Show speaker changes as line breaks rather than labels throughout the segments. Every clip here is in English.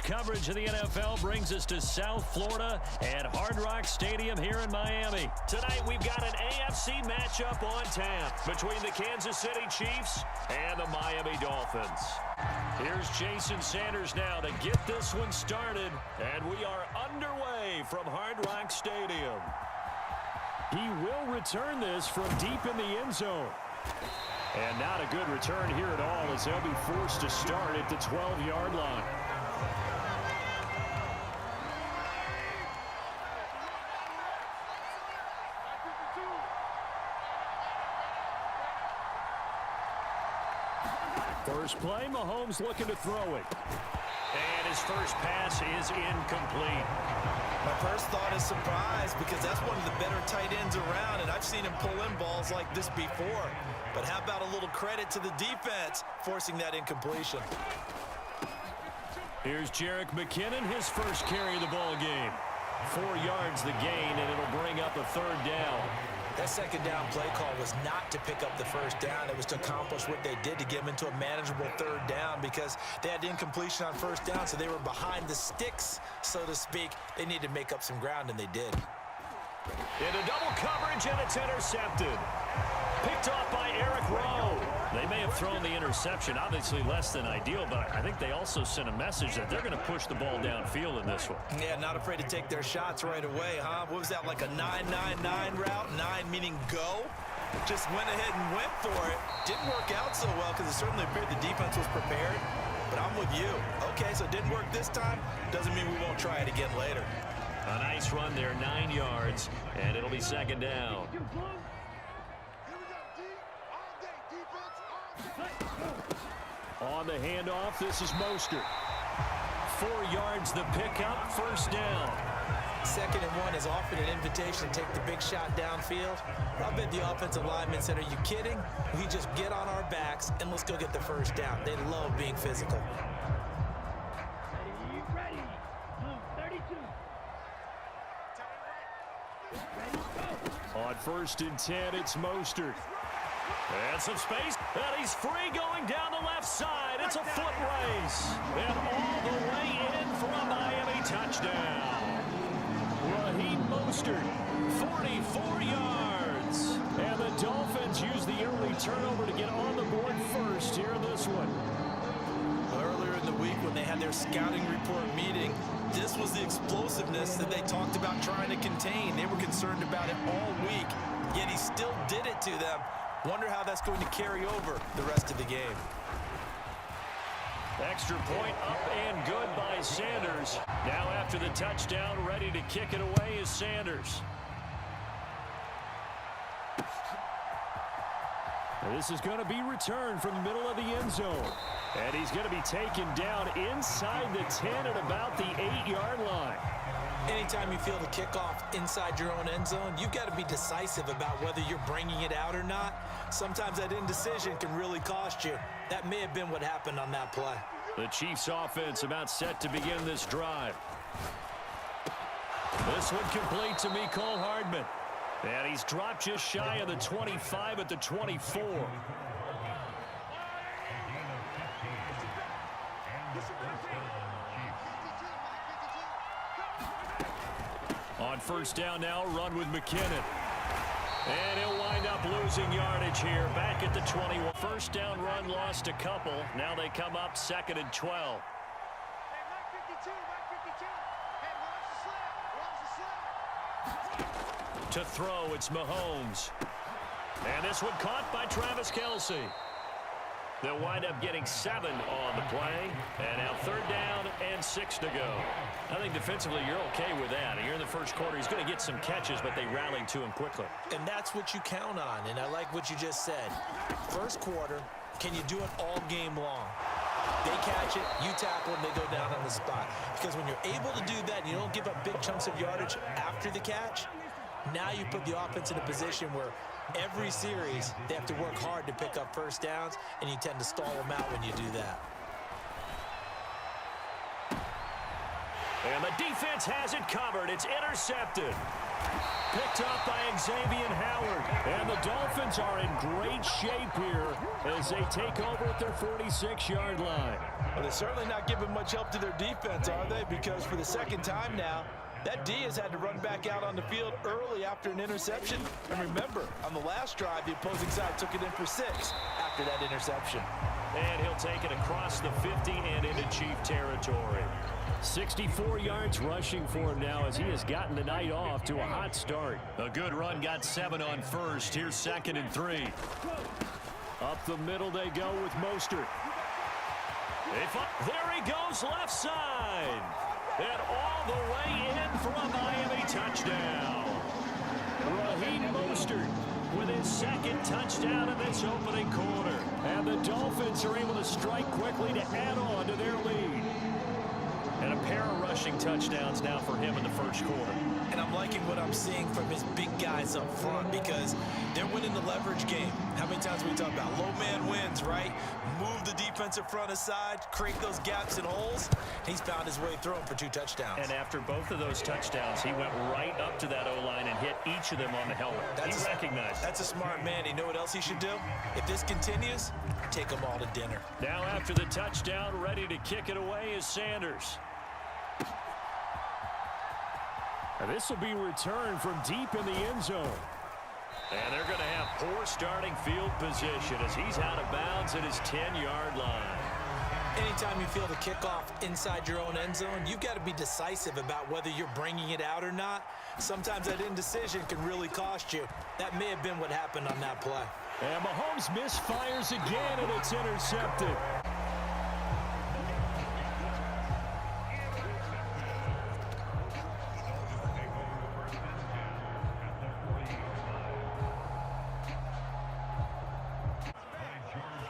coverage of the NFL brings us to South Florida at Hard Rock Stadium here in Miami. Tonight we've got an AFC matchup on tap between the Kansas City Chiefs and the Miami Dolphins. Here's Jason Sanders now to get this one started, and we are underway from Hard Rock Stadium. He will return this from deep in the end zone. And not a good return here at all, as they'll be forced to start at the 12-yard line. First play, Mahomes looking to throw it. And his first pass is incomplete.
My first thought is surprise, because that's one of the better tight ends around, and I've seen him pull in balls like this before. But how about a little credit to the defense forcing that incompletion?
Here's Jerick McKinnon, his first carry of the ball game. 4 yards the gain, and it'll bring up a third down.
That second down play call was not to pick up the first down. It was to accomplish what they did to get them into a manageable third down, because they had incompletion on first down, so they were behind the sticks, so to speak. They needed to make up some ground, and they did.
Into double coverage, and it's intercepted. Picked off by Eric Rowe. They may have thrown the interception, obviously less than ideal, but I think they also sent a message that they're going to push the ball downfield in this one.
Yeah, not afraid to take their shots right away, huh? What was that, like a 9-9-9 route? 9 meaning go? Just went ahead and went for it. Didn't work out so well, because it certainly appeared the defense was prepared. But I'm with you. Okay, so it didn't work this time. Doesn't mean we won't try it again later.
A nice run there, 9 yards, and it'll be second down. On the handoff, this is Mostert. 4 yards the pickup, first down.
2nd and 1 is often an invitation to take the big shot downfield. I bet the offensive lineman said, are you kidding? We just get on our backs and let's go get the first down. They love being physical.
Ready. 32.
On 1st and 10, it's Mostert. And some space, and he's free going down the left side. It's a foot race, and all the way in for a Miami touchdown. Raheem Mostert, 44 yards. And the Dolphins use the early turnover to get on the board first here in this one.
Earlier in the week when they had their scouting report meeting, this was the explosiveness that they talked about trying to contain. They were concerned about it all week, yet he still did it to them. Wonder how that's going to carry over the rest of the game.
Extra point up and good by Sanders. Now after the touchdown, ready to kick it away is Sanders. This is going to be returned from the middle of the end zone. And he's going to be taken down inside the 10 at about the 8-yard line.
Anytime you feel the kickoff inside your own end zone, you've got to be decisive about whether you're bringing it out or not. Sometimes that indecision can really cost you. That may have been what happened on that play.
The Chiefs offense about set to begin this drive. This one complete to Mecole Hardman. And he's dropped just shy of the 25 at the 24. On first down now, run with McKinnon. And he'll wind up losing yardage here, back at the 21. First down run, lost a couple. Now they come up 2nd and 12. To throw, it's Mahomes. And this one caught by Travis Kelce. They'll wind up getting 7 on the play. And now 3rd down and 6 to go. I think defensively you're okay with that. You're in the first quarter. He's going to get some catches, but they rallied to him quickly.
And that's what you count on, and I like what you just said. First quarter, can you do it all game long? They catch it, you tackle them, they go down on the spot. Because when you're able to do that and you don't give up big chunks of yardage after the catch, now you put the offense in a position where every series they have to work hard to pick up first downs, and you tend to stall them out when you do that.
And the defense has it covered. It's intercepted. Picked up by Xavier Howard. And the Dolphins are in great shape here as they take over at their 46-yard line.
Well, they're certainly not giving much help to their defense, are they? Because for the second time now, that D has had to run back out on the field early after an interception. And remember, on the last drive, the opposing side took it in for 6 after that interception.
And he'll take it across the 50 and into Chief territory. 64 yards rushing for him now as he has gotten the night off to a hot start. A good run, got 7 on first. Here's 2nd and 3. Up the middle they go with Mostert. There he goes left side. And all the way in for a Miami touchdown. Raheem Mostert with his 2nd touchdown in this opening quarter. And the Dolphins are able to strike quickly to add on to their lead. And a pair of rushing touchdowns now for him in the first quarter.
And I'm liking what I'm seeing from his big guys up front because they're winning the leverage game. How many times we talk about low man wins, right? Move the defensive front aside, create those gaps and holes. He's found his way through them for 2 touchdowns.
And after both of those touchdowns, he went right up to that O-line and hit each of them on the helmet. He recognized it.
That's a smart man. You know what else he should do? If this continues, take them all to dinner.
Now after the touchdown, ready to kick it away is Sanders. And this will be returned from deep in the end zone. And they're going to have poor starting field position as he's out of bounds at his 10-yard line.
Anytime you feel the kickoff inside your own end zone, you've got to be decisive about whether you're bringing it out or not. Sometimes that indecision can really cost you. That may have been what happened on that play.
And Mahomes misfires again, and it's intercepted.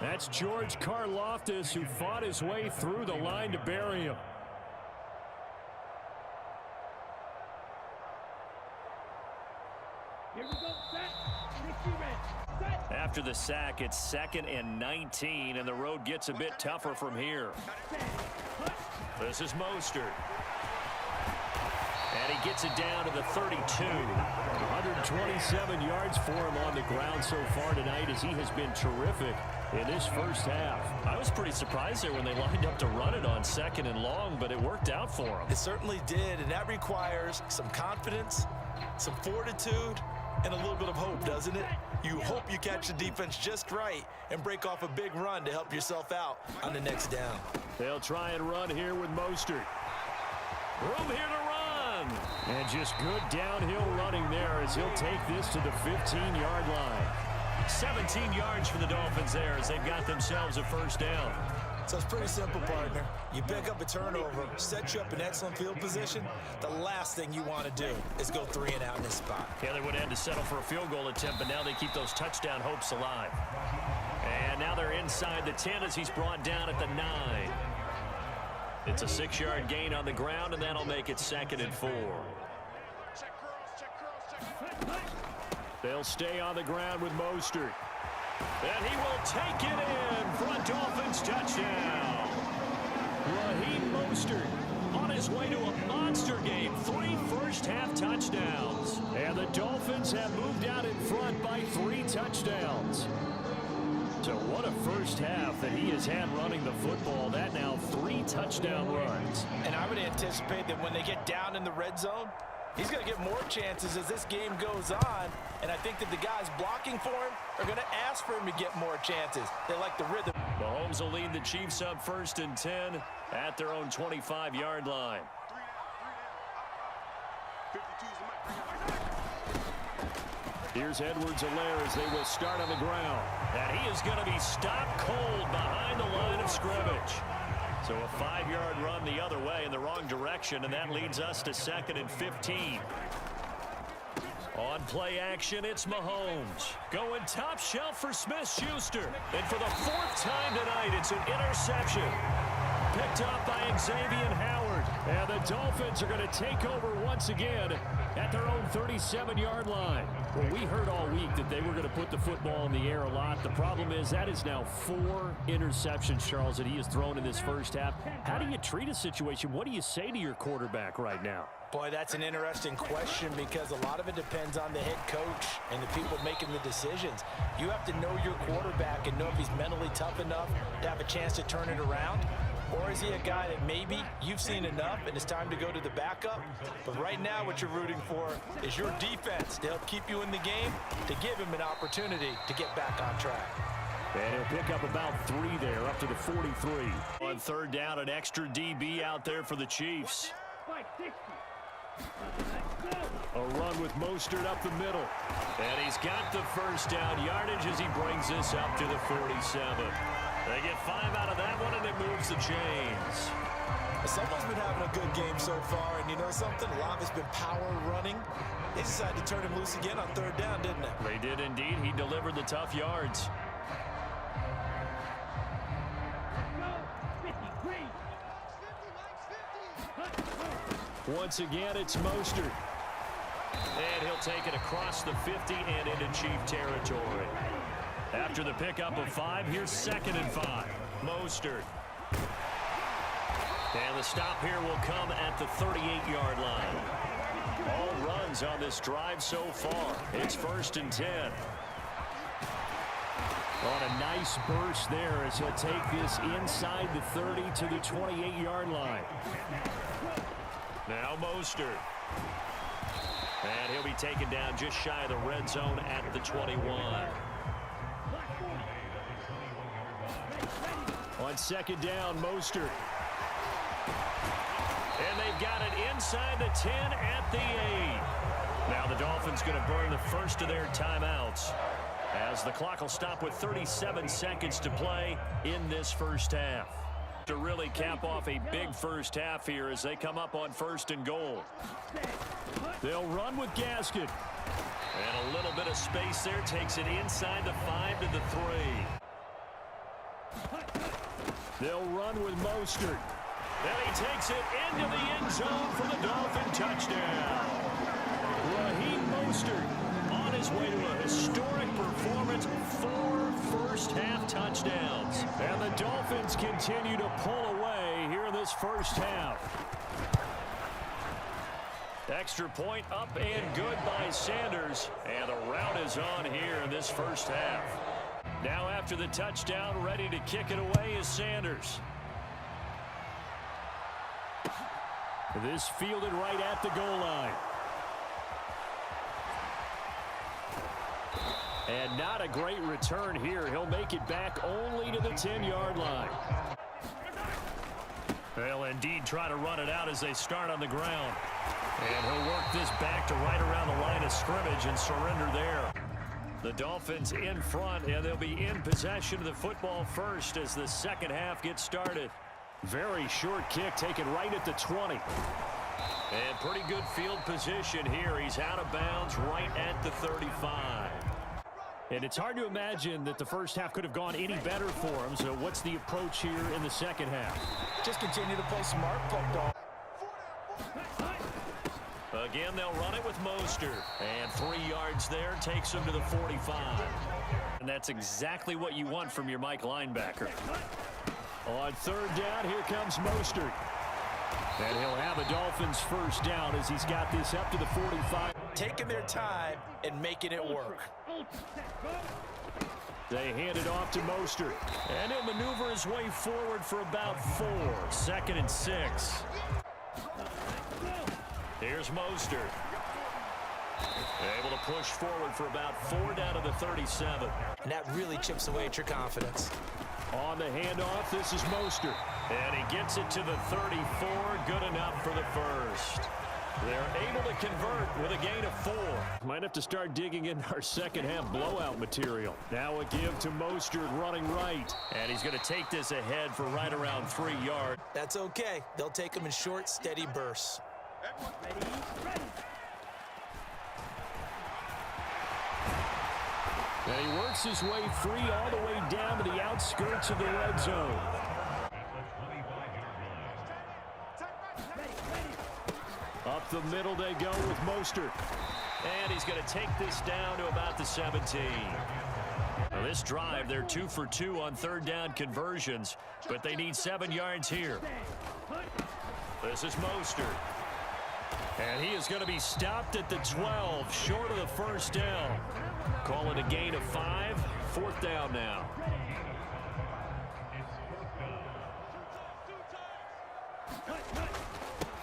That's George Karlaftis, who fought his way through the line to bury him.
Here we go, set. 60 red. Set.
After the sack, it's 2nd and 19, and the road gets a bit tougher from here. This is Mostert. And he gets it down to the 32. 127 yards for him on the ground so far tonight as he has been terrific in this first half. I was pretty surprised there when they lined up to run it on 2nd and long, but it worked out for him.
It certainly did, and that requires some confidence, some fortitude, and a little bit of hope, doesn't it? You hope you catch the defense just right and break off a big run to help yourself out on the next down.
They'll try and run here with Mostert. Room here to run. And just good downhill running there as he'll take this to the 15-yard line. 17 yards for the Dolphins there as they've got themselves a first down.
So it's pretty simple, partner. You pick up a turnover, set you up in excellent field position. The last thing you want to do is go 3 and out in this spot.
Yeah, they would have had to settle for a field goal attempt, but now they keep those touchdown hopes alive. And now they're inside the 10 as he's brought down at the 9. It's a 6-yard gain on the ground, and that'll make it 2nd and 4. They'll stay on the ground with Mostert. And he will take it in for a Dolphins touchdown. Raheem Mostert on his way to a monster game. 3 first-half touchdowns. And the Dolphins have moved out in front by 3 touchdowns. So what a first half that he has had running the football. That now 3 touchdown runs.
And I would anticipate that when they get down in the red zone, he's going to get more chances as this game goes on. And I think that the guys blocking for him are going to ask for him to get more chances. They like the rhythm.
Mahomes will lead the Chiefs up 1st and 10 at their own 25-yard line. Here's Edwards-Helaire as they will start on the ground. And he is going to be stopped cold behind the line of scrimmage. So a 5-yard run the other way in the wrong direction, and that leads us to 2nd and 15. On play action, it's Mahomes. Going top shelf for Smith-Schuster. And for the 4th time tonight, it's an interception. Picked up by Xavier Howard. And the Dolphins are going to take over once again at their own 37-yard line. Well, we heard all week that they were going to put the football in the air a lot. The problem is that is now 4 interceptions, Charles, that he has thrown in this first half. How do you treat a situation? What do you say to your quarterback right now?
Boy, that's an interesting question because a lot of it depends on the head coach and the people making the decisions. You have to know your quarterback and know if he's mentally tough enough to have a chance to turn it around. Or is he a guy that maybe you've seen enough and it's time to go to the backup? But right now what you're rooting for is your defense to help keep you in the game, to give him an opportunity to get back on track.
And he'll pick up about 3 there, up to the 43. On third down, an extra DB out there for the Chiefs. A run with Mostert up the middle. And he's got the first down yardage as he brings this up to the 47. They get 5 out of that one, and it moves the chains.
Someone's been having a good game so far, and you know something? A lot of it's been power running. They decided to turn him loose again on third down, didn't they?
They did indeed. He delivered the tough yards. Once again, it's Mostert. And he'll take it across the 50 and into Chief territory. After the pickup of 5, here's 2nd and 5. Mostert. And the stop here will come at the 38-yard line. All runs on this drive so far. It's 1st and 10. On a nice burst there as he'll take this inside the 30 to the 28-yard line. Now Mostert. And he'll be taken down just shy of the red zone at the 21. On 2nd down, Mostert. And they've got it inside the 10 at the 8. Now the Dolphins going to burn the first of their timeouts as the clock will stop with 37 seconds to play in this first half. To really cap off a big first half here as they come up on 1st and goal. They'll run with Gaskin. And a little bit of space there takes it inside the 5 to the 3. They'll run with Mostert. And he takes it into the end zone for the Dolphin touchdown. Raheem Mostert on his way to a historic performance. 4 first-half touchdowns. And the Dolphins continue to pull away here in this first half. Extra point up and good by Sanders. And the route is on here in this first half. Now after the touchdown, ready to kick it away is Sanders. This fielded right at the goal line. And not a great return here. He'll make it back only to the 10-yard line. They'll indeed try to run it out as they start on the ground. And he'll work this back to right around the line of scrimmage and surrender there. The Dolphins in front, and they'll be in possession of the football first as the second half gets started. Very short kick taken right at the 20. And pretty good field position here. He's out of bounds right at the 35. And it's hard to imagine that the first half could have gone any better for him. So what's the approach here in the second half?
Just continue to play smart football.
Again, they'll run it with Mostert. And 3 yards there takes him to the 45. And that's exactly what you want from your Mike linebacker. On third down, here comes Mostert. And he'll have a Dolphins first down as he's got this up to the 45.
Taking their time and making it work.
They hand it off to Mostert. And he'll maneuver his way forward for about 4. 2nd and 6. Here's Mostert. Able to push forward for about 4 down to the 37.
And that really chips away at your confidence.
On the handoff, this is Mostert. And he gets it to the 34. Good enough for the first. They're able to convert with a gain of 4. Might have to start digging in our second half blowout material. Now a give to Mostert running right. And he's going to take this ahead for right around 3 yards.
That's okay. They'll take them in short, steady bursts.
And he works his way free all the way down to the outskirts of the red zone. Up the middle they go with Mostert. And he's going to take this down to about the 17. Now this drive, they're 2 for 2 on third down conversions, but they need 7 yards here. This is Mostert. And he is going to be stopped at the 12, short of the first down. Call it a gain of 5, 4th down now.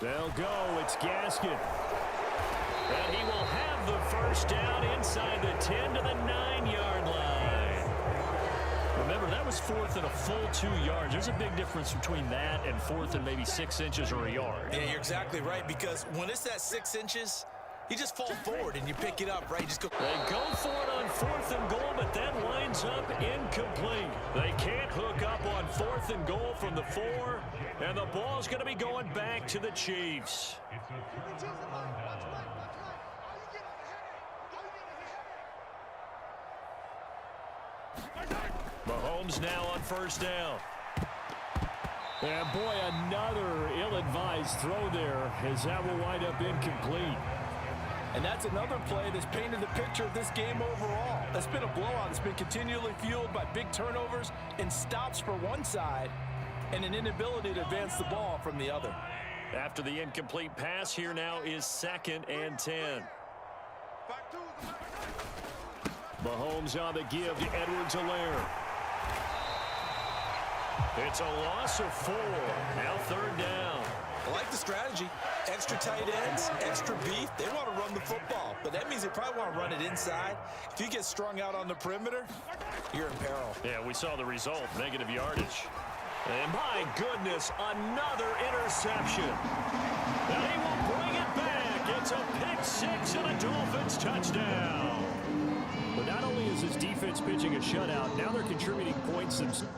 They'll go. It's Gaskin. And he will have the first down inside the 10 to the 9-yard line. Remember, that was 4th and a full 2 yards. There's a big difference between that and 4th and maybe 6 inches or a yard.
Yeah, you're exactly right, because when it's that 6 inches, you just fall forward and you pick it up, right? You just go.
They go for it on 4th and goal, but that winds up incomplete. They can't hook up on 4th and goal from the 4, and the ball's going to be going back to the Chiefs. Mahomes now on first down. And boy, another ill-advised throw there, as that will wind up incomplete.
And that's another play that's painted the picture of this game overall. It's been a blowout. It's been continually fueled by big turnovers and stops for one side and an inability to advance the ball from the other.
After the incomplete pass, here now is 2nd and 10. Mahomes on the give to Edwards-Helaire. It's a loss of 4. Now 3rd down.
I like the strategy. Extra tight ends, extra beef. They want to run the football, but that means they probably want to run it inside. If you get strung out on the perimeter, you're in peril.
Yeah, we saw the result, negative yardage. And my goodness, another interception. And he will bring it back. It's a pick 6 and a Dolphins touchdown. But not only is his defense pitching a shutout, now they're contributing points themselves.